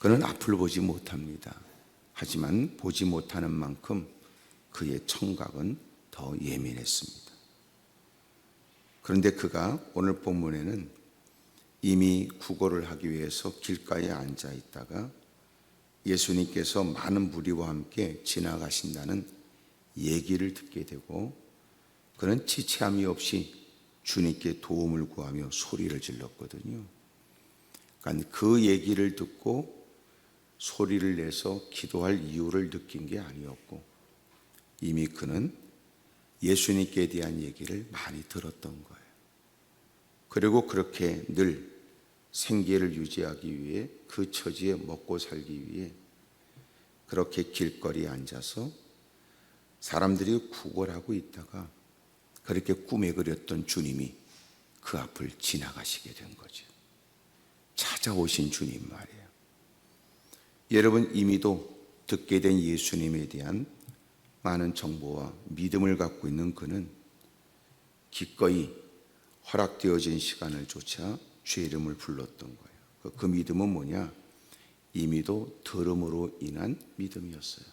그는 앞을 보지 못합니다. 하지만 보지 못하는 만큼 그의 청각은 더 예민했습니다. 그런데 그가 오늘 본문에는 이미 구걸을 하기 위해서 길가에 앉아 있다가 예수님께서 많은 무리와 함께 지나가신다는 얘기를 듣게 되고, 그는 지체함이 없이 주님께 도움을 구하며 소리를 질렀거든요. 그러니까 그 얘기를 듣고 소리를 내서 기도할 이유를 느낀 게 아니었고, 이미 그는 예수님께 대한 얘기를 많이 들었던 거예요. 그리고 그렇게 늘 생계를 유지하기 위해, 그 처지에 먹고 살기 위해 그렇게 길거리에 앉아서 사람들이 구걸하고 있다가 그렇게 꿈에 그렸던 주님이 그 앞을 지나가시게 된 거죠. 찾아오신 주님 말이에요. 여러분, 이미도 듣게 된 예수님에 대한 많은 정보와 믿음을 갖고 있는 그는 기꺼이 허락되어진 시간을 조차 주의 이름을 불렀던 거예요. 그 믿음은 뭐냐? 이미도 들음으로 인한 믿음이었어요.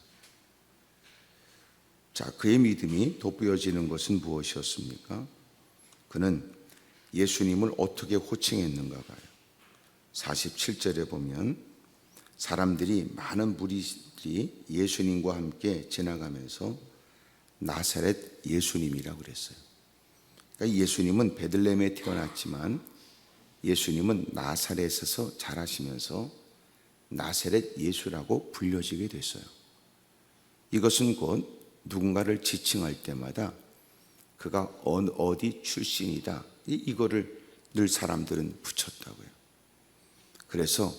자, 그의 믿음이 돋보여지는 것은 무엇이었습니까? 그는 예수님을 어떻게 호칭했는가 봐요. 47절에 보면 사람들이, 많은 무리들이 예수님과 함께 지나가면서 나사렛 예수님이라고 그랬어요. 그러니까 예수님은 베들레헴에 태어났지만 예수님은 나사렛에서 자라시면서 나사렛 예수라고 불려지게 됐어요. 이것은 곧 누군가를 지칭할 때마다 그가 어디 출신이다, 이거를 늘 사람들은 붙였다고요. 그래서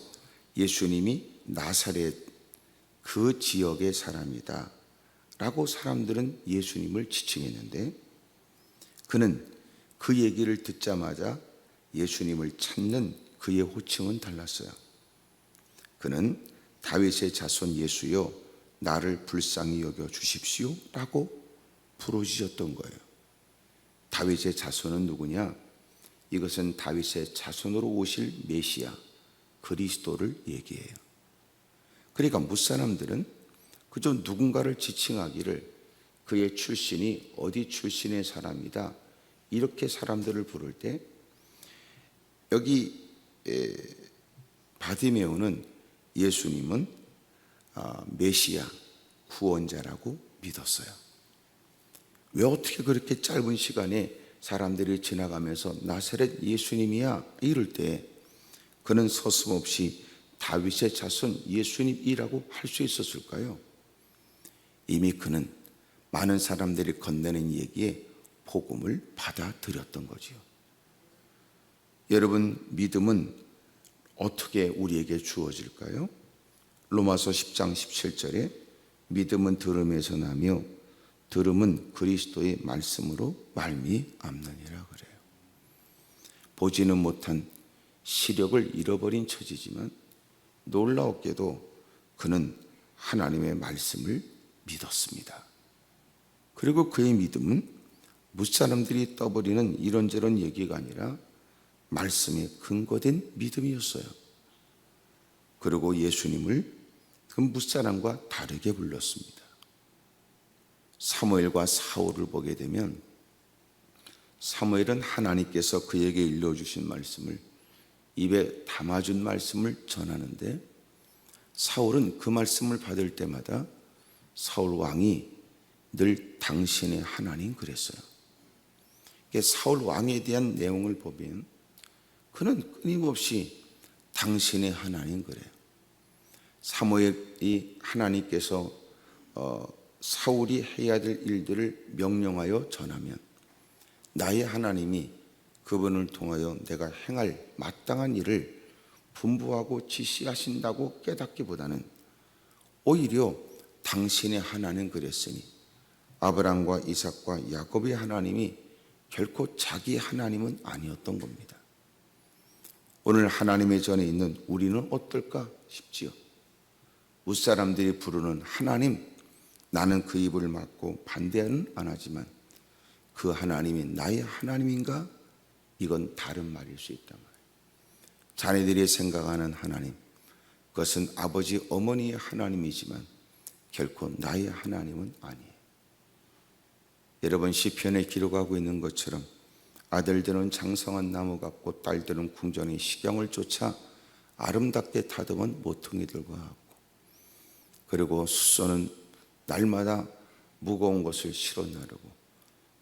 예수님이 나사렛 그 지역의 사람이다 라고 사람들은 예수님을 지칭했는데, 그는 그 얘기를 듣자마자 예수님을 찾는 그의 호칭은 달랐어요. 그는 다윗의 자손 예수여 나를 불쌍히 여겨 주십시오 라고 부르짖었던 거예요. 다윗의 자손은 누구냐? 이것은 다윗의 자손으로 오실 메시아 그리스도를 얘기해요. 그러니까 무사람들은 그저 누군가를 지칭하기를 그의 출신이 어디 출신의 사람이다, 이렇게 사람들을 부를 때, 여기 바디메오는 예수님은 메시아 구원자라고 믿었어요. 왜 어떻게 그렇게 짧은 시간에 사람들이 지나가면서 나사렛 예수님이야 이럴 때 그는 서슴없이 다윗의 자손 예수님이라고 할 수 있었을까요? 이미 그는 많은 사람들이 건네는 얘기에 복음을 받아들였던 거지요. 여러분, 믿음은 어떻게 우리에게 주어질까요? 로마서 10장 17절에 믿음은 들음에서 나며 들음은 그리스도의 말씀으로 말미암느니라 그래요. 보지는 못한 시력을 잃어버린 처지지만 놀라웠게도 그는 하나님의 말씀을 믿었습니다. 그리고 그의 믿음은 무사람들이 떠버리는 이런저런 얘기가 아니라 말씀에 근거된 믿음이었어요. 그리고 예수님을 그 무사람과 다르게 불렀습니다. 사무엘과 사울을 보게 되면 사무엘은 하나님께서 그에게 일러주신 말씀을, 입에 담아준 말씀을 전하는데, 사울은 그 말씀을 받을 때마다 사울 왕이 늘 당신의 하나님 그랬어요. 사울 왕에 대한 내용을 보면 그는 끊임없이 당신의 하나님 그래요. 사무엘이 하나님께서 사울이 해야 될 일들을 명령하여 전하면 나의 하나님이 그분을 통하여 내가 행할 마땅한 일을 분부하고 지시하신다고 깨닫기보다는 오히려 당신의 하나님 그랬으니 아브라함과 이삭과 야곱의 하나님이 결코 자기 하나님은 아니었던 겁니다. 오늘 하나님의 전에 있는 우리는 어떨까 싶지요. 무사람들이 부르는 하나님, 나는 그 입을 막고 반대는 안 하지만 그 하나님이 나의 하나님인가? 이건 다른 말일 수 있단 말이에요. 자네들이 생각하는 하나님, 그것은 아버지 어머니의 하나님이지만 결코 나의 하나님은 아니에요. 여러분, 시편에 기록하고 있는 것처럼 아들들은 장성한 나무 같고 딸들은 궁전의 시경을 쫓아 아름답게 다듬은 모퉁이들과 같고, 그리고 숫소는 날마다 무거운 것을 실어 나르고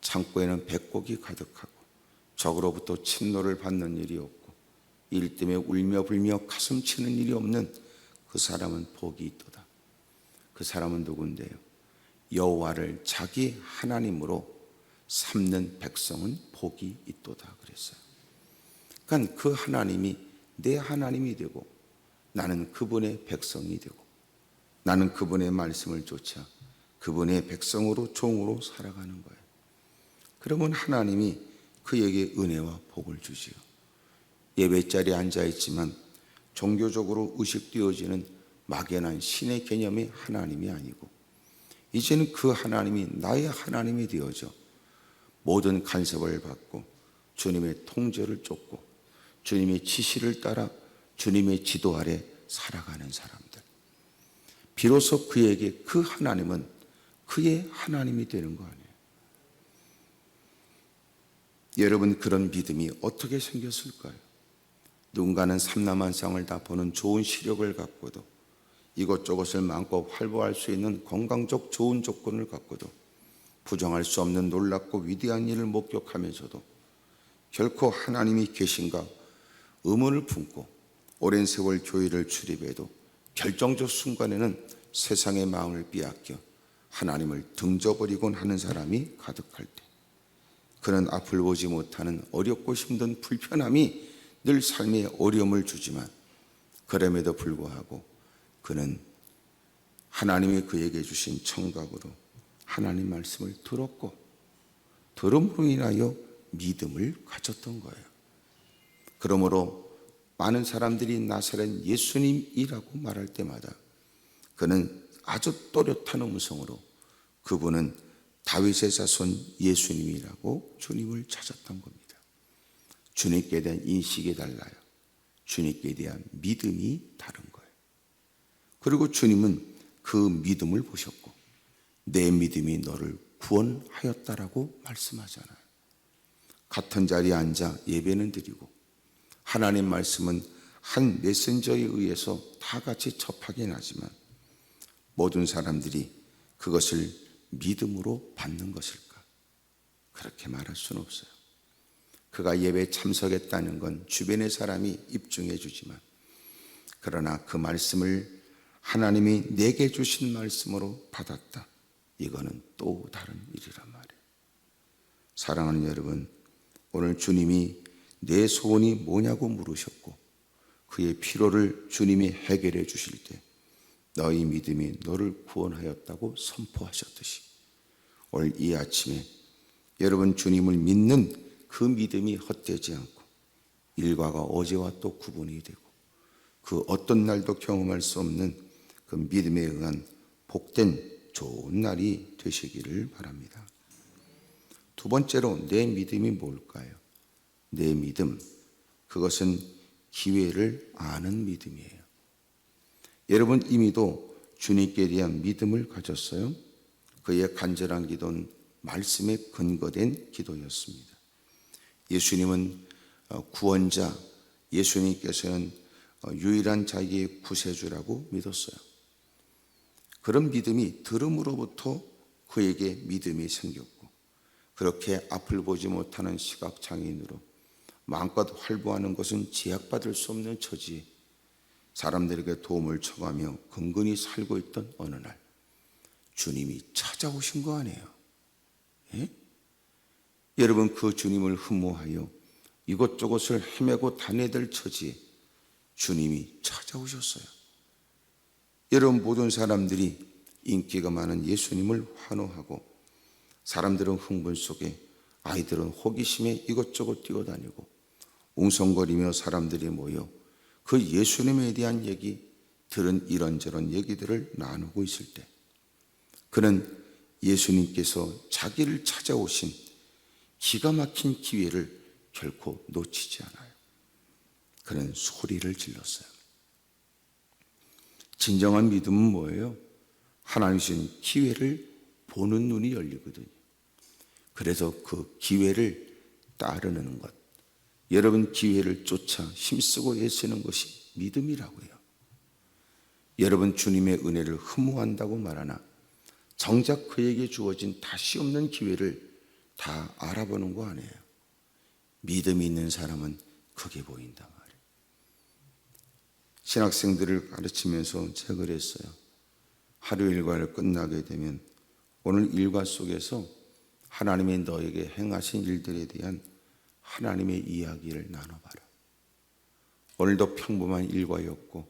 창고에는 백곡이 가득하고 적으로부터 침노를 받는 일이 없고 일 때문에 울며 불며 가슴 치는 일이 없는 그 사람은 복이 있도다. 그 사람은 누군데요? 여호와를 자기 하나님으로 삼는 백성은 복이 있도다 그랬어요. 그러니까 그 하나님이 내 하나님이 되고 나는 그분의 백성이 되고 나는 그분의 말씀을 쫓아 그분의 백성으로 종으로 살아가는 거예요. 그러면 하나님이 그에게 은혜와 복을 주지요. 예배자리에 앉아있지만 종교적으로 의식되어지는 막연한 신의 개념의 하나님이 아니고 이제는 그 하나님이 나의 하나님이 되어져 모든 간섭을 받고 주님의 통제를 쫓고 주님의 지시를 따라 주님의 지도 아래 살아가는 사람들, 비로소 그에게 그 하나님은 그의 하나님이 되는 거 아니에요. 여러분, 그런 믿음이 어떻게 생겼을까요? 누군가는 삼남한상을 다 보는 좋은 시력을 갖고도 이것저것을 마음껏 활보할 수 있는 건강적 좋은 조건을 갖고도 부정할 수 없는 놀랍고 위대한 일을 목격하면서도 결코 하나님이 계신가 의문을 품고 오랜 세월 교회를 출입해도 결정적 순간에는 세상의 마음을 빼앗겨 하나님을 등져버리곤 하는 사람이 가득할 때, 그는 앞을 보지 못하는 어렵고 힘든 불편함이 늘 삶에 어려움을 주지만 그럼에도 불구하고 그는 하나님이 그에게 주신 청각으로 하나님 말씀을 들었고 들음으로 인하여 믿음을 가졌던 거예요. 그러므로 많은 사람들이 나사렛 예수님이라고 말할 때마다 그는 아주 또렷한 음성으로 그분은 다윗의 자손 예수님이라고 주님을 찾았던 겁니다. 주님께 대한 인식이 달라요. 주님께 대한 믿음이 다른 거예요. 그리고 주님은 그 믿음을 보셨고 내 믿음이 너를 구원하였다라고 말씀하잖아요. 같은 자리에 앉아 예배는 드리고 하나님 말씀은 한 메신저에 의해서 다 같이 접하긴 하지만 모든 사람들이 그것을 믿음으로 받는 것일까? 그렇게 말할 수는 없어요. 그가 예배에 참석했다는 건 주변의 사람이 입증해 주지만 그러나 그 말씀을 하나님이 내게 주신 말씀으로 받았다, 이거는 또 다른 일이란 말이에요. 사랑하는 여러분, 오늘 주님이 내 소원이 뭐냐고 물으셨고 그의 필요를 주님이 해결해 주실 때 너희 믿음이 너를 구원하였다고 선포하셨듯이 오늘 이 아침에 여러분 주님을 믿는 그 믿음이 헛되지 않고 일과가 어제와 또 구분이 되고 그 어떤 날도 경험할 수 없는 그 믿음에 의한 복된 좋은 날이 되시기를 바랍니다. 두 번째로 내 믿음이 뭘까요? 내 믿음, 그것은 기회를 아는 믿음이에요. 여러분 이미도 주님께 대한 믿음을 가졌어요. 그의 간절한 기도는 말씀에 근거된 기도였습니다. 예수님은 구원자, 예수님께서는 유일한 자기의 구세주라고 믿었어요. 그런 믿음이 들음으로부터 그에게 믿음이 생겼고 그렇게 앞을 보지 못하는 시각장애인으로 마음껏 활보하는 것은 제약받을 수 없는 처지에 사람들에게 도움을 청하며 근근히 살고 있던 어느 날 주님이 찾아오신 거 아니에요. 예? 여러분 그 주님을 흠모하여 이것저것을 헤매고 다녀야 될 처지에 주님이 찾아오셨어요. 여러분 모든 사람들이 인기가 많은 예수님을 환호하고 사람들은 흥분 속에 아이들은 호기심에 이것저것 뛰어다니고 웅성거리며 사람들이 모여 그 예수님에 대한 얘기, 들은 이런저런 얘기들을 나누고 있을 때 그는 예수님께서 자기를 찾아오신 기가 막힌 기회를 결코 놓치지 않아요. 그는 소리를 질렀어요. 진정한 믿음은 뭐예요? 하나님 주신 기회를 보는 눈이 열리거든요. 그래서 그 기회를 따르는 것, 여러분 기회를 쫓아 힘쓰고 애쓰는 것이 믿음이라고요. 여러분 주님의 은혜를 흠모한다고 말하나 정작 그에게 주어진 다시 없는 기회를 다 알아보는 거 아니에요. 믿음이 있는 사람은 그게 보인단 말이에요. 신학생들을 가르치면서 제가 그랬어요. 하루 일과를 끝나게 되면 오늘 일과 속에서 하나님이 너에게 행하신 일들에 대한 하나님의 이야기를 나눠봐라. 오늘도 평범한 일과였고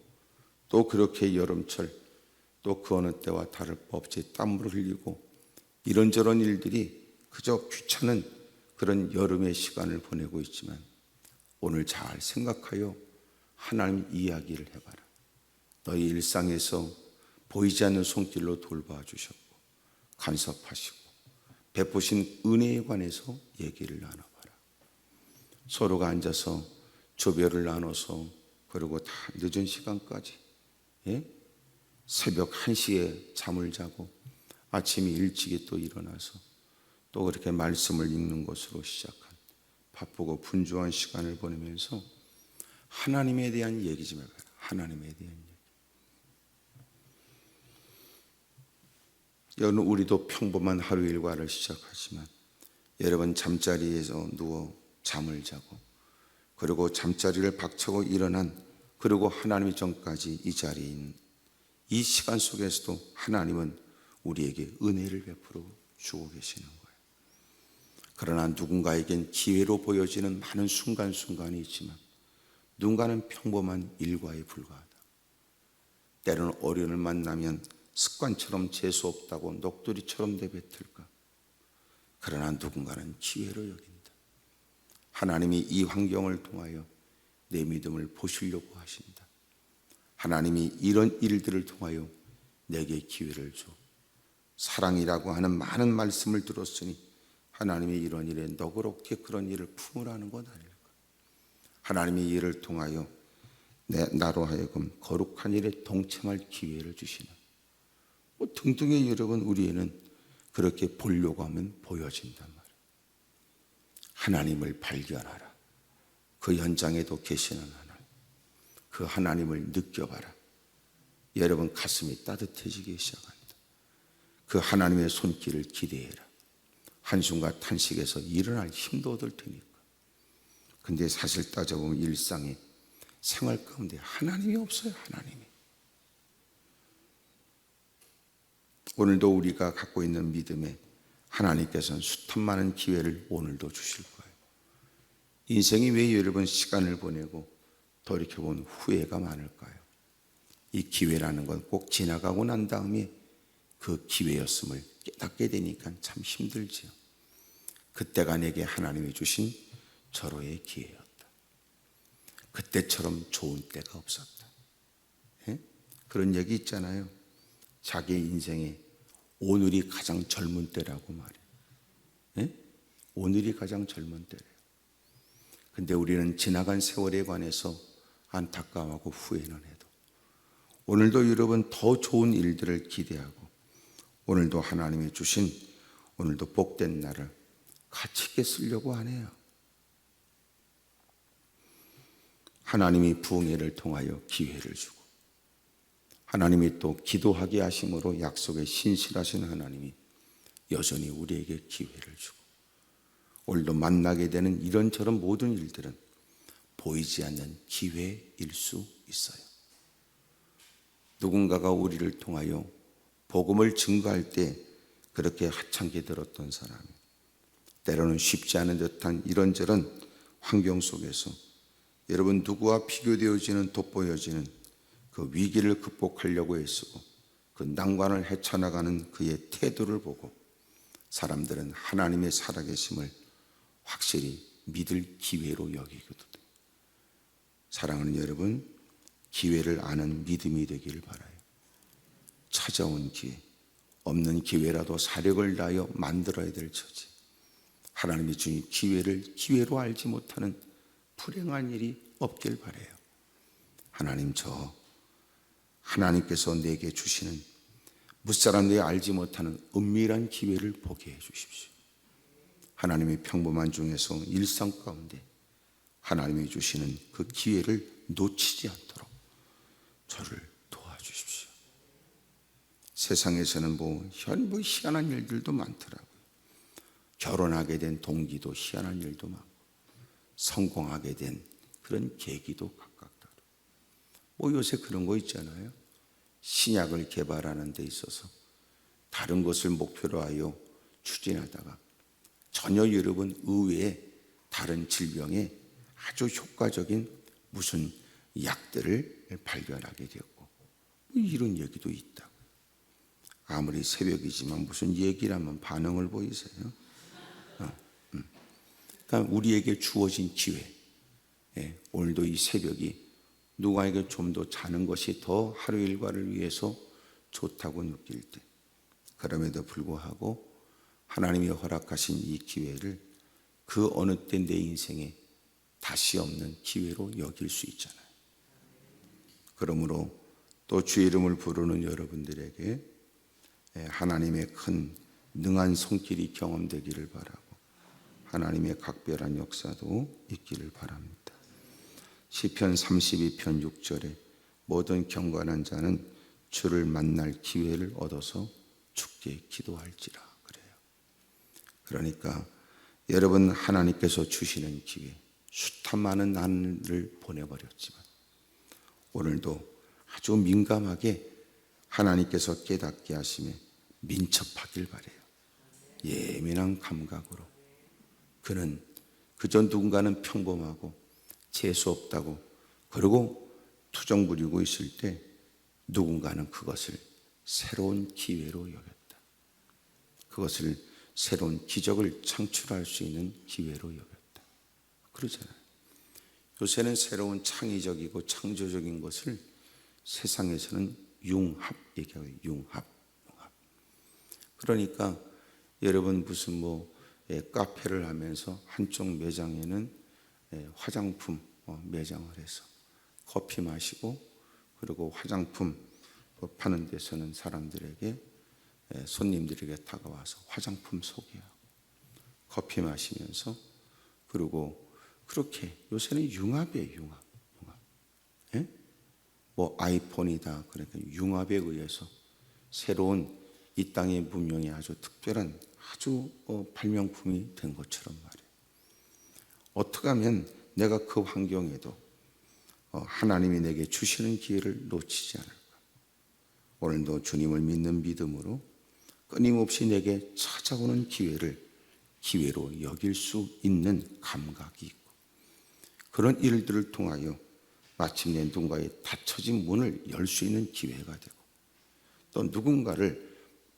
또 그렇게 여름철 또 그 어느 때와 다를 바 없이 땀을 흘리고 이런저런 일들이 그저 귀찮은 그런 여름의 시간을 보내고 있지만 오늘 잘 생각하여 하나님 이야기를 해봐라. 너희 일상에서 보이지 않는 손길로 돌봐주셨고 간섭하시고 베푸신 은혜에 관해서 얘기를 나눠봐라. 서로가 앉아서 조별을 나눠서 그리고 다 늦은 시간까지 새벽 1시에 잠을 자고 아침에 일찍이 또 일어나서 또 그렇게 말씀을 읽는 것으로 시작한 바쁘고 분주한 시간을 보내면서 하나님에 대한 얘기 좀 해봐라. 하나님에 대한 얘기. 여러분 우리도 평범한 하루 일과를 시작하지만 여러분 잠자리에서 누워 잠을 자고 그리고 잠자리를 박차고 일어난 그리고 하나님의 전까지 이 자리인 이 시간 속에서도 하나님은 우리에게 은혜를 베풀어 주고 계시는 거예요. 그러나 누군가에겐 기회로 보여지는 많은 순간순간이 있지만 누군가는 평범한 일과에 불과하다. 때로는 어려움을 만나면 습관처럼 재수 없다고 녹두리처럼 내뱉을까. 그러나 누군가는 기회로 여긴다. 하나님이 이 환경을 통하여 내 믿음을 보시려고 하신다. 하나님이 이런 일들을 통하여 내게 기회를 줘. 사랑이라고 하는 많은 말씀을 들었으니 하나님이 이런 일에 너그럽게 그런 일을 품으라는 것 아닐까. 하나님이 이를 통하여 나로 하여금 거룩한 일에 동참할 기회를 주시는 등등의 여러분 우리에는 그렇게 보려고 하면 보여진단 말이에요. 하나님을 발견하라. 그 현장에도 계시는 하나님. 그 하나님을 느껴봐라. 여러분 가슴이 따뜻해지기 시작한다. 그 하나님의 손길을 기대해라. 한숨과 탄식에서 일어날 힘도 얻을 테니까. 근데 사실 따져보면 일상에 생활 가운데 하나님이 없어요. 하나님이. 오늘도 우리가 갖고 있는 믿음에 하나님께서는 숱한 많은 기회를 오늘도 주실 거예요. 인생이 왜 여러분 시간을 보내고 돌이켜본 후회가 많을까요? 이 기회라는 건 꼭 지나가고 난 다음에 그 기회였음을 깨닫게 되니까 참 힘들지요. 그때가 내게 하나님이 주신 절호의 기회였다. 그때처럼 좋은 때가 없었다. 그런 얘기 있잖아요. 자기 인생에 오늘이 가장 젊은 때라고 말해요. 오늘이 가장 젊은 때래요. 근데 우리는 지나간 세월에 관해서 안타까워하고 후회는 해도 오늘도 여러분 더 좋은 일들을 기대하고 오늘도 하나님이 주신 오늘도 복된 날을 가치 있게 쓰려고 하네요. 하나님이 부흥회를 통하여 기회를 주고 하나님이 또 기도하게 하심으로 약속에 신실하신 하나님이 여전히 우리에게 기회를 주고 오늘도 만나게 되는 이런저런 모든 일들은 보이지 않는 기회일 수 있어요. 누군가가 우리를 통하여 복음을 증거할 때 그렇게 하찮게 들었던 사람이 때로는 쉽지 않은 듯한 이런저런 환경 속에서 여러분 누구와 비교되어지는 돋보여지는 그 위기를 극복하려고 애쓰고 그 난관을 헤쳐나가는 그의 태도를 보고 사람들은 하나님의 살아계심을 확실히 믿을 기회로 여기거든요. 사랑하는 여러분, 기회를 아는 믿음이 되기를 바라요. 찾아온 기회, 없는 기회라도 사력을 다하여 만들어야 될 처지. 하나님이 주신 기회를 기회로 알지 못하는 불행한 일이 없길 바라요. 하나님 저 하나님께서 내게 주시는 무사람들이 알지 못하는 은밀한 기회를 보게 해 주십시오. 하나님의 평범한 중에서 일상 가운데 하나님이 주시는 그 기회를 놓치지 않도록 저를 도와주십시오. 세상에서는 뭐 희한한 일들도 많더라고요. 결혼하게 된 동기도 희한한 일도 많고, 성공하게 된 그런 계기도 각각 다르고, 뭐 요새 그런 거 있잖아요. 신약을 개발하는 데 있어서 다른 것을 목표로 하여 추진하다가 전혀 여러분 의외의 다른 질병에 아주 효과적인 무슨 약들을 발견하게 되었고, 이런 얘기도 있다고요. 아무리 새벽이지만 무슨 얘기를 하면 반응을 보이세요? 그러니까 우리에게 주어진 기회, 오늘도 이 새벽이 누구에게 좀 더 자는 것이 더 하루 일과를 위해서 좋다고 느낄 때, 그럼에도 불구하고 하나님이 허락하신 이 기회를 그 어느 때 내 인생에 다시 없는 기회로 여길 수 있잖아요. 그러므로 또 주의 이름을 부르는 여러분들에게 하나님의 큰 능한 손길이 경험되기를 바라고, 하나님의 각별한 역사도 있기를 바랍니다. 시편 32편 6절에 모든 경건한 자는 주를 만날 기회를 얻어서 주께 기도할지라 그래요. 그러니까 여러분, 하나님께서 주시는 기회, 숱한 많은 날을 보내버렸지만 오늘도 아주 민감하게 하나님께서 깨닫게 하심에 민첩하길 바래요. 예민한 감각으로. 그는 그저 누군가는 평범하고 재수없다고 그러고 투정 부리고 있을 때 누군가는 그것을 새로운 기회로 여겼다. 그것을 새로운 기적을 창출할 수 있는 기회로 여겼다. 그러잖아요. 요새는 새로운 창의적이고 창조적인 것을 세상에서는 융합 얘기하고, 융합. 그러니까 여러분 무슨 카페를 하면서 한쪽 매장에는 화장품 매장을 해서 커피 마시고, 그리고 화장품 파는 데서는 사람들에게, 손님들에게 다가와서 화장품 소개하고 커피 마시면서, 그리고 그렇게 요새는 융합이에요. 융합. 뭐 아이폰이다, 그러니까 융합에 의해서 새로운 이 땅의 문명이 아주 특별한 아주 발명품이 된 것처럼 말이에요. 어떻게 하면 내가 그 환경에도 하나님이 내게 주시는 기회를 놓치지 않을까? 오늘도 주님을 믿는 믿음으로 끊임없이 내게 찾아오는 기회로 여길 수 있는 감각이 있고, 그런 일들을 통하여 마침내 누군가의 닫혀진 문을 열 수 있는 기회가 되고, 또 누군가를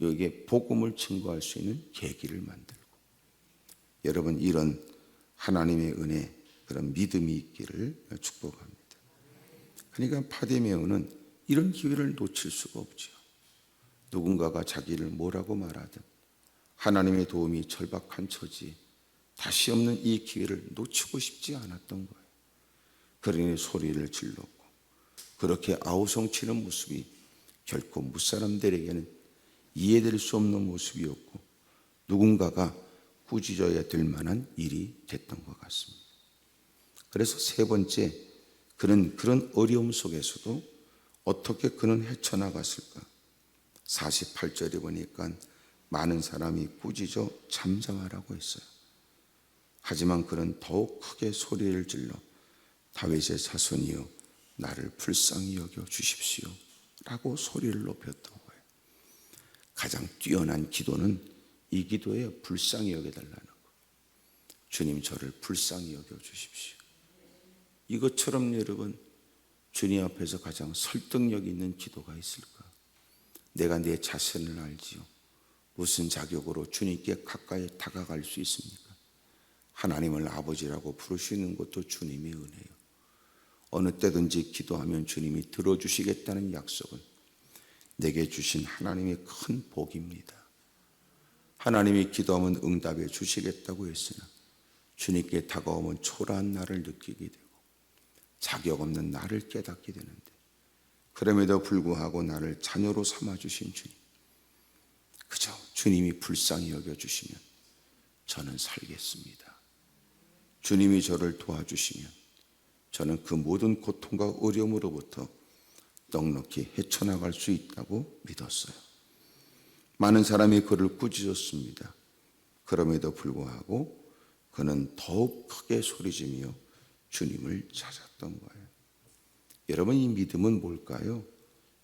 여기에 복음을 증거할 수 있는 계기를 만들고, 여러분 이런 하나님의 은혜, 그런 믿음이 있기를 축복합니다. 그러니까 파데메오는 이런 기회를 놓칠 수가 없죠. 누군가가 자기를 뭐라고 말하든 하나님의 도움이 절박한 처지에 다시 없는 이 기회를 놓치고 싶지 않았던 거예요. 그러니 소리를 질렀고, 그렇게 아우성치는 모습이 결코 무사람들에게는 이해될 수 없는 모습이었고, 누군가가 꾸짖어야 될 만한 일이 됐던 것 같습니다. 그래서 세 번째, 그는 그런 어려움 속에서도 어떻게 그는 헤쳐나갔을까? 48절에 보니까 많은 사람이 꾸짖어 잠잠하라고 했어요. 하지만 그는 더욱 크게 소리를 질러 다윗의 자손이여 나를 불쌍히 여겨 주십시오 라고 소리를 높였던 거예요. 가장 뛰어난 기도는 이 기도에 불쌍히 여겨달라는 거. 주님 저를 불쌍히 여겨 주십시오. 이것처럼 여러분 주님 앞에서 가장 설득력 있는 기도가 있을까? 내가 내 자신을 알지요. 무슨 자격으로 주님께 가까이 다가갈 수 있습니까? 하나님을 아버지라고 부르시는 것도 주님의 은혜요. 어느 때든지 기도하면 주님이 들어주시겠다는 약속은 내게 주신 하나님의 큰 복입니다. 하나님이 기도하면 응답해 주시겠다고 했으나 주님께 다가오면 초라한 나를 느끼게 되고 자격 없는 나를 깨닫게 되는데, 그럼에도 불구하고 나를 자녀로 삼아주신 주님, 그저 주님이 불쌍히 여겨주시면 저는 살겠습니다. 주님이 저를 도와주시면 저는 그 모든 고통과 어려움으로부터 넉넉히 헤쳐나갈 수 있다고 믿었어요. 많은 사람이 그를 꾸짖었습니다. 그럼에도 불구하고 그는 더욱 크게 소리지며 주님을 찾았던 거예요. 여러분, 이 믿음은 뭘까요?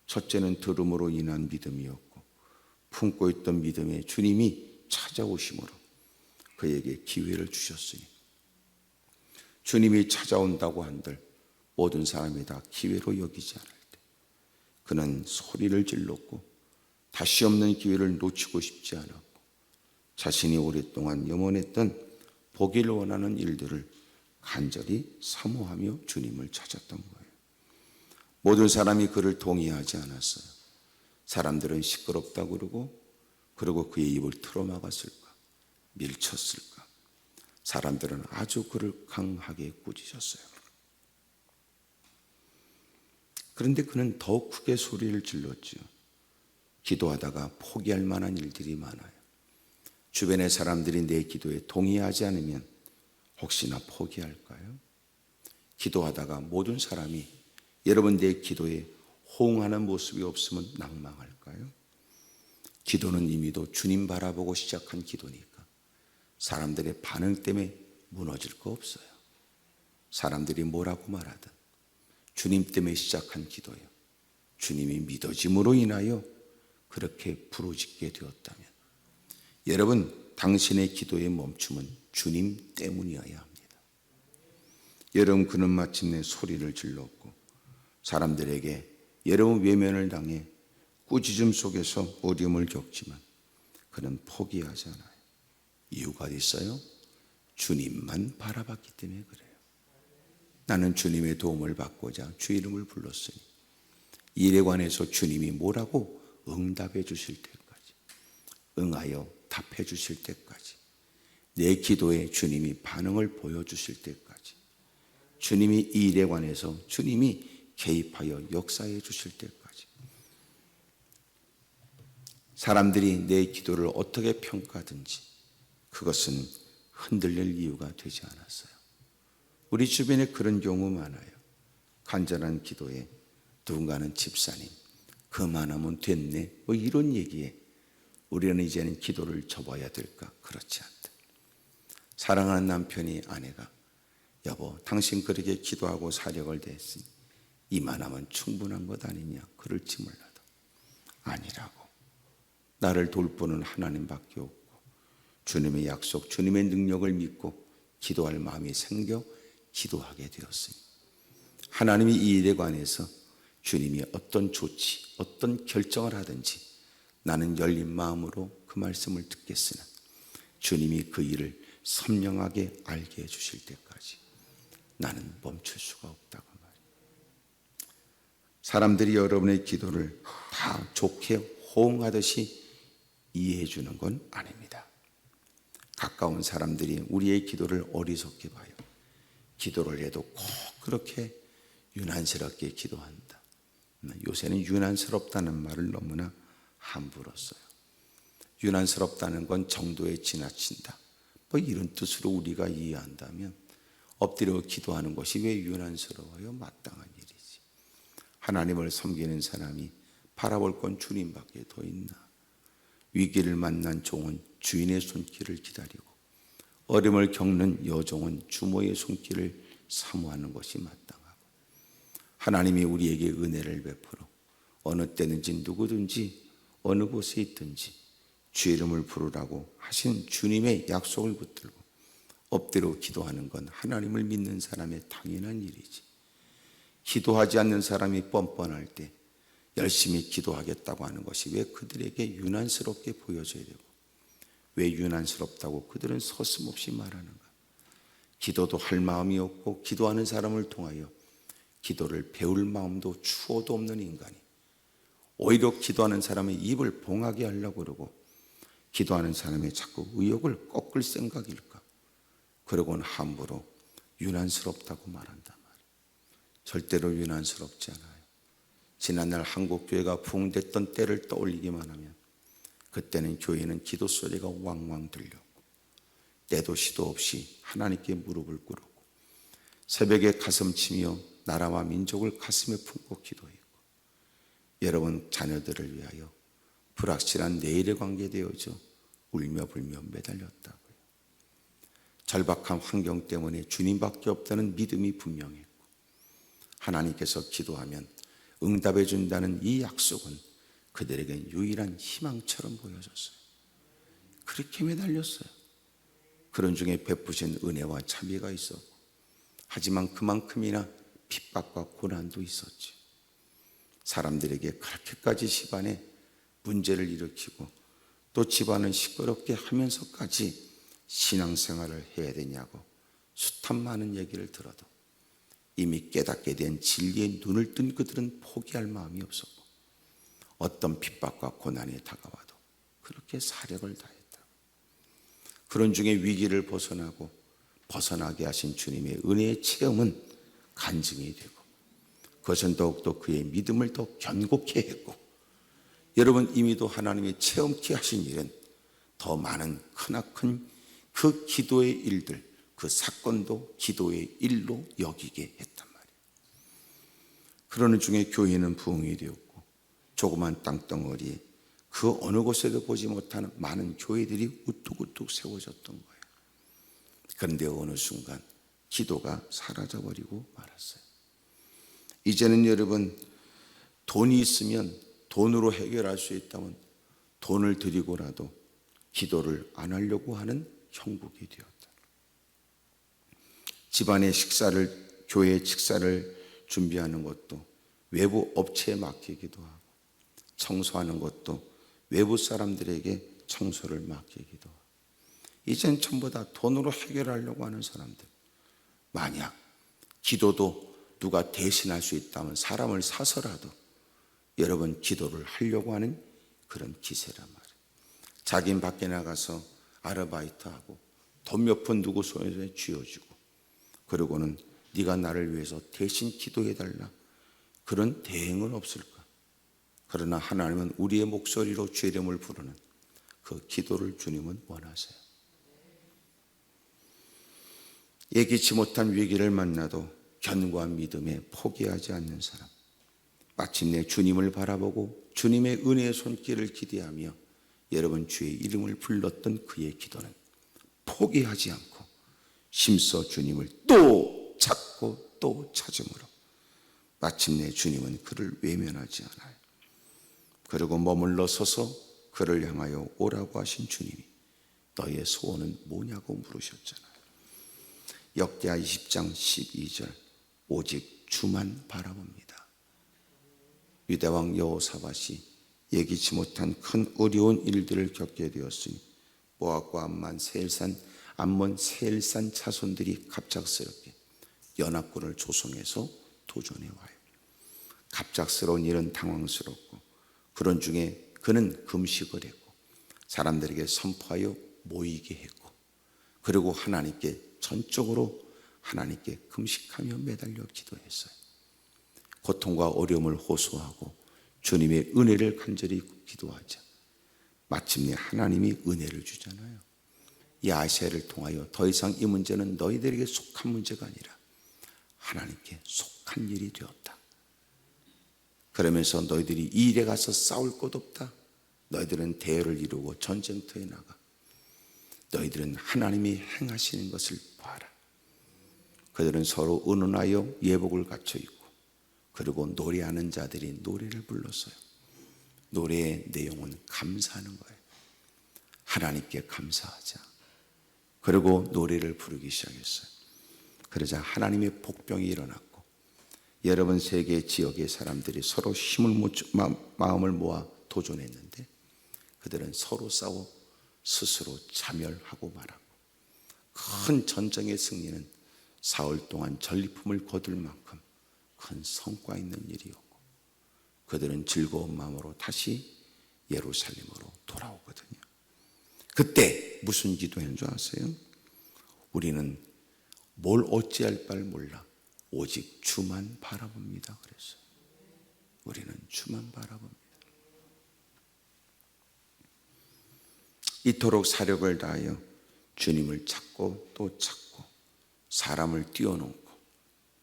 첫째는 들음으로 인한 믿음이었고, 품고 있던 믿음에 주님이 찾아오심으로 그에게 기회를 주셨으니, 주님이 찾아온다고 한들 모든 사람이 다 기회로 여기지 않을 때 그는 소리를 질렀고 다시 없는 기회를 놓치고 싶지 않았고, 자신이 오랫동안 염원했던 보기를 원하는 일들을 간절히 사모하며 주님을 찾았던 거예요. 모든 사람이 그를 동의하지 않았어요. 사람들은 시끄럽다고 그러고 그의 입을 틀어막았을까, 밀쳤을까. 사람들은 아주 그를 강하게 꾸짖었어요. 그런데 그는 더욱 크게 소리를 질렀지요. 기도하다가 포기할 만한 일들이 많아요. 주변의 사람들이 내 기도에 동의하지 않으면 혹시나 포기할까요? 기도하다가 모든 사람이 여러분 내 기도에 호응하는 모습이 없으면 낭망할까요? 기도는 이미도 주님 바라보고 시작한 기도니까 사람들의 반응 때문에 무너질 거 없어요. 사람들이 뭐라고 말하든 주님 때문에 시작한 기도요, 주님이 믿어짐으로 인하여 그렇게 부르짖게 되었다면, 여러분 당신의 기도의 멈춤은 주님 때문이어야 합니다. 여러분, 그는 마침내 소리를 질렀고 사람들에게 여러분 외면을 당해 꾸짖음 속에서 어려움을 겪지만 그는 포기하지 않아요. 이유가 있어요? 주님만 바라봤기 때문에 그래요. 나는 주님의 도움을 받고자 주 이름을 불렀으니 일에 관해서 주님이 뭐라고 응답해 주실 때까지, 응하여 답해 주실 때까지, 내 기도에 주님이 반응을 보여주실 때까지, 주님이 이 일에 관해서 주님이 개입하여 역사해 주실 때까지, 사람들이 내 기도를 어떻게 평가하든지 그것은 흔들릴 이유가 되지 않았어요. 우리 주변에 그런 경우 많아요. 간절한 기도에 누군가는 집사님 그만하면 됐네 뭐 이런 얘기에 우리는 이제는 기도를 접어야 될까? 그렇지 않다. 사랑하는 남편이 아내가 여보 당신 그렇게 기도하고 사력을 다했으니 이만하면 충분한 것 아니냐 그럴지 몰라도 아니라고. 나를 돌 분은 하나님밖에 없고 주님의 약속, 주님의 능력을 믿고 기도할 마음이 생겨 기도하게 되었으니 하나님이 이 일에 관해서 주님이 어떤 조치, 어떤 결정을 하든지 나는 열린 마음으로 그 말씀을 듣겠으나 주님이 그 일을 선명하게 알게 해주실 때까지 나는 멈출 수가 없다고 말이에요. 사람들이 여러분의 기도를 다 좋게 호응하듯이 이해해 주는 건 아닙니다. 가까운 사람들이 우리의 기도를 어리석게 봐요. 기도를 해도 꼭 그렇게 유난스럽게 기도한다. 요새는 유난스럽다는 말을 너무나 함부로 써요. 유난스럽다는 건 정도에 지나친다, 뭐 이런 뜻으로 우리가 이해한다면 엎드려 기도하는 것이 왜 유난스러워요? 마땅한 일이지. 하나님을 섬기는 사람이 바라볼 건 주님밖에 더 있나. 위기를 만난 종은 주인의 손길을 기다리고 어려움을 겪는 여종은 주모의 손길을 사모하는 것이 마땅하고, 하나님이 우리에게 은혜를 베풀어 어느 때든지 누구든지 어느 곳에 있든지 주 이름을 부르라고 하신 주님의 약속을 붙들고 엎드려 기도하는 건 하나님을 믿는 사람의 당연한 일이지. 기도하지 않는 사람이 뻔뻔할 때 열심히 기도하겠다고 하는 것이 왜 그들에게 유난스럽게 보여져야 되고, 왜 유난스럽다고 그들은 서슴없이 말하는가? 기도도 할 마음이 없고 기도하는 사람을 통하여 기도를 배울 마음도 추호도 없는 인간이 오히려 기도하는 사람의 입을 봉하게 하려고 그러고 기도하는 사람의 자꾸 의욕을 꺾을 생각일까? 그러고는 함부로 유난스럽다고 말한단 말이에요. 절대로 유난스럽지 않아요. 지난날 한국교회가 부흥됐던 때를 떠올리기만 하면 그때는 교회는 기도 소리가 왕왕 들렸고 때도 시도 없이 하나님께 무릎을 꿇었고 새벽에 가슴 치며 나라와 민족을 가슴에 품고 기도했고 여러분 자녀들을 위하여 불확실한 내일에 관계되어져 울며 불며 매달렸다고요. 절박한 환경 때문에 주님밖에 없다는 믿음이 분명했고 하나님께서 기도하면 응답해 준다는 이 약속은 그들에겐 유일한 희망처럼 보여졌어요. 그렇게 매달렸어요. 그런 중에 베푸신 은혜와 자비가 있었고 하지만 그만큼이나 핍박과 고난도 있었지. 사람들에게 그렇게까지 집안에 문제를 일으키고 또 집안을 시끄럽게 하면서까지 신앙생활을 해야 되냐고 숱한 많은 얘기를 들어도 이미 깨닫게 된 진리의 눈을 뜬 그들은 포기할 마음이 없었고 어떤 핍박과 고난이 다가와도 그렇게 사력을 다했다. 그런 중에 위기를 벗어나게 하신 주님의 은혜의 체험은 간증이 되고 그것은 더욱더 그의 믿음을 더 견고케 했고 여러분 이미도 하나님이 체험케 하신 일은 더 많은 크나큰 그 기도의 일들 그 사건도 기도의 일로 여기게 했단 말이에요. 그러는 중에 교회는 부흥이 되었고 조그만 땅덩어리에 그 어느 곳에도 보지 못하는 많은 교회들이 우뚝우뚝 세워졌던 거예요. 그런데 어느 순간 기도가 사라져버리고 말았어요. 이제는 여러분 돈이 있으면 돈으로 해결할 수 있다면 돈을 드리고라도 기도를 안 하려고 하는 형국이 되었다. 집안의 식사를 교회 식사를 준비하는 것도 외부 업체에 맡기기도 하고 청소하는 것도 외부 사람들에게 청소를 맡기기도 하고 이젠 전부 다 돈으로 해결하려고 하는 사람들. 만약 기도도 누가 대신할 수 있다면 사람을 사서라도 여러분 기도를 하려고 하는 그런 기세란 말이에요. 자기는 밖에 나가서 아르바이트하고 돈 몇 푼 누구 손에 쥐어주고 그러고는 네가 나를 위해서 대신 기도해달라 그런 대행은 없을까? 그러나 하나님은 우리의 목소리로 주의 이름을 부르는 그 기도를 주님은 원하세요. 예기치 못한 위기를 만나도 견고한 믿음에 포기하지 않는 사람, 마침내 주님을 바라보고 주님의 은혜의 손길을 기대하며 여러분 주의 이름을 불렀던 그의 기도는 포기하지 않고 힘써 주님을 또 찾고 또 찾음으로 마침내 주님은 그를 외면하지 않아요. 그리고 머물러 서서 그를 향하여 오라고 하신 주님이 너의 소원은 뭐냐고 물으셨잖아요. 역대하 20장 12절 오직 주만 바라봅니다. 유다왕 여호사밧이 예기치 못한 큰 어려운 일들을 겪게 되었으니 모압과 암몬 세일산 자손들이 갑작스럽게 연합군을 조성해서 도전해 와요. 갑작스러운 일은 당황스럽고 그런 중에 그는 금식을 했고 사람들에게 선포하여 모이게 했고 그리고 하나님께 전적으로 하나님께 금식하며 매달려 기도했어요. 고통과 어려움을 호소하고 주님의 은혜를 간절히 기도하자 마침내 하나님이 은혜를 주잖아요. 야세를 통하여 더 이상 이 문제는 너희들에게 속한 문제가 아니라 하나님께 속한 일이 되었다. 그러면서 너희들이 이 일에 가서 싸울 것 없다. 너희들은 대열을 이루고 전쟁터에 나가. 너희들은 하나님이 행하시는 것을 봐라. 그들은 서로 의논하여 예복을 갖춰 입고 그리고 노래하는 자들이 노래를 불렀어요. 노래의 내용은 감사하는 거예요. 하나님께 감사하자. 그리고 노래를 부르기 시작했어요. 그러자 하나님의 복병이 일어났고 여러분 세계 지역의 사람들이 서로 마음을 모아 도전했는데 그들은 서로 싸워 스스로 자멸하고 말았고 큰 전쟁의 승리는 사흘 동안 전리품을 거둘 만큼 큰 성과 있는 일이었고 그들은 즐거운 마음으로 다시 예루살렘으로 돌아오거든요. 그때 무슨 기도했는 줄 아세요? 우리는 뭘 어찌할 바를 몰라 오직 주만 바라봅니다 그랬어요. 우리는 주만 바라봅니다. 이토록 사력을 다하여 주님을 찾고 또 찾고 사람을 띄워놓고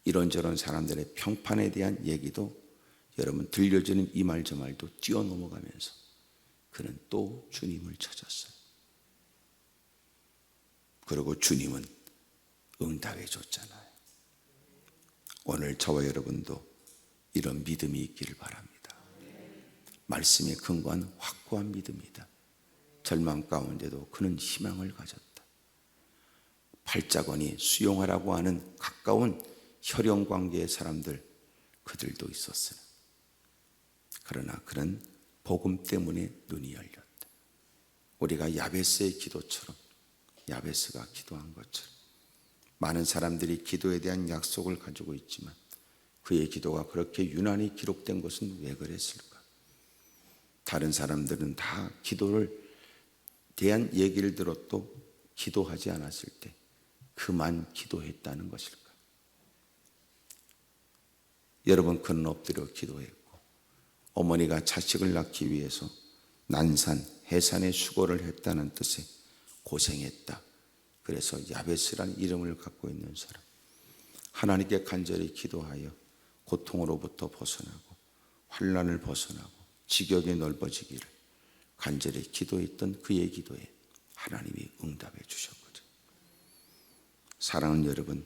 이런저런 사람들의 평판에 대한 얘기도 여러분 들려주는 이 말 저 말도 뛰어넘어가면서 그는 또 주님을 찾았어요. 그리고 주님은 응답해 줬잖아요. 오늘 저와 여러분도 이런 믿음이 있기를 바랍니다. 말씀에 근거한 확고한 믿음이다. 절망 가운데도 그는 희망을 가졌다. 발자건이 수용하라고 하는 가까운 혈연 관계의 사람들, 그들도 있었어요. 그러나 그는 복음 때문에 눈이 열렸다. 우리가 야베스의 기도처럼, 야베스가 기도한 것처럼 많은 사람들이 기도에 대한 약속을 가지고 있지만 그의 기도가 그렇게 유난히 기록된 것은 왜 그랬을까? 다른 사람들은 다 기도를 대한 얘기를 들어도 기도하지 않았을 때 그만 기도했다는 것일까? 여러분, 그는 엎드려 기도했고 어머니가 자식을 낳기 위해서 난산, 해산의 수고를 했다는 뜻에 고생했다. 그래서 야베스라는 이름을 갖고 있는 사람, 하나님께 간절히 기도하여 고통으로부터 벗어나고 환난을 벗어나고 지경이 넓어지기를 간절히 기도했던 그의 기도에 하나님이 응답해 주셨거든요. 사랑하는 여러분,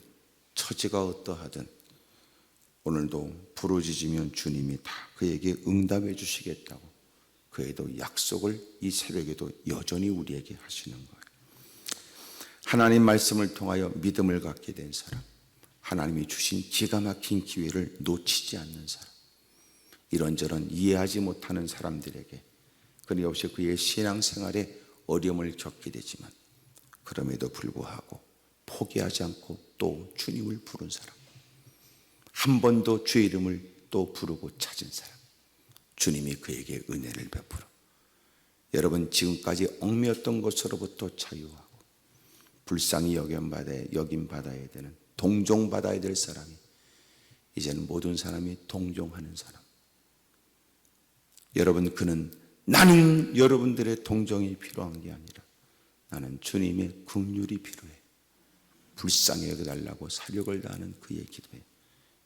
처지가 어떠하든 오늘도 부르짖으면 주님이 다 그에게 응답해 주시겠다고 그에도 약속을 이 새벽에도 여전히 우리에게 하시는 거예요. 하나님 말씀을 통하여 믿음을 갖게 된 사람, 하나님이 주신 기가 막힌 기회를 놓치지 않는 사람, 이런저런 이해하지 못하는 사람들에게 끊임없이 그의 신앙생활에 어려움을 겪게 되지만 그럼에도 불구하고 포기하지 않고 또 주님을 부른 사람, 한 번 더 주의 이름을 또 부르고 찾은 사람, 주님이 그에게 은혜를 베풀어 여러분 지금까지 얽매였던 것으로부터 자유하고 불쌍히 여김받아야 되는, 동정받아야 될 사람이 이제는 모든 사람이 동정하는 사람. 여러분, 그는 나는 여러분들의 동정이 필요한 게 아니라 나는 주님의 긍휼이 필요해, 불쌍히 여겨달라고 사력을 다하는 그의 기도에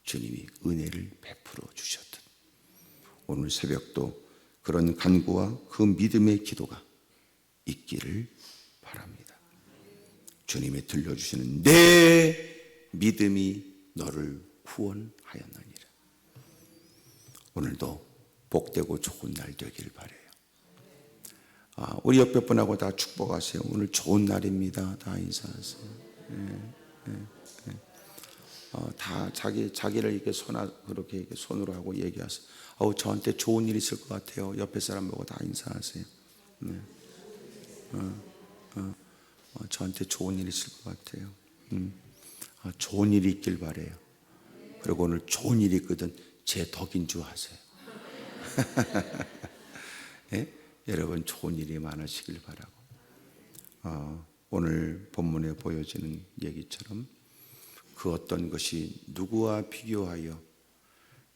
주님이 은혜를 베풀어 주셨듯 오늘 새벽도 그런 간구와 그 믿음의 기도가 있기를 바랍니다. 주님이 들려주시는 내 믿음이 너를 구원하였느니라. 오늘도 복되고 좋은 날 되길 바라요. 우리 옆에 분하고 다 축복하세요. 오늘 좋은 날입니다. 다 인사하세요. 다 자기를 이렇게 그렇게 손으로 하고 얘기하세요. 저한테 좋은 일 있을 것 같아요. 옆에 사람 보고 다 인사하세요. 저한테 좋은 일 있을 것 같아요. 좋은 일이 있길 바래요. 그리고 오늘 좋은 일이 있거든 제 덕인 줄 아세요. 예? 여러분 좋은 일이 많으시길 바라고 오늘 본문에 보여지는 얘기처럼 그 어떤 것이 누구와 비교하여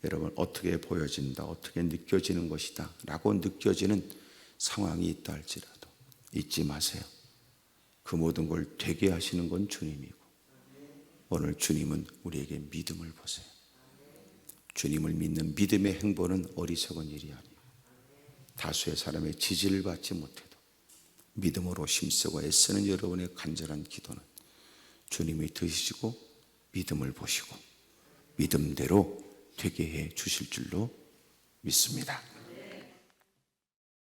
여러분 어떻게 보여진다, 어떻게 느껴지는 것이다 라고 느껴지는 상황이 있다 할지라도 잊지 마세요. 그 모든 걸 되게 하시는 건 주님이고 오늘 주님은 우리에게 믿음을 보세요. 주님을 믿는 믿음의 행보는 어리석은 일이 아니에요. 다수의 사람의 지지를 받지 못해도 믿음으로 힘쓰고 애쓰는 여러분의 간절한 기도는 주님이 들으시고 믿음을 보시고 믿음대로 되게 해 주실 줄로 믿습니다.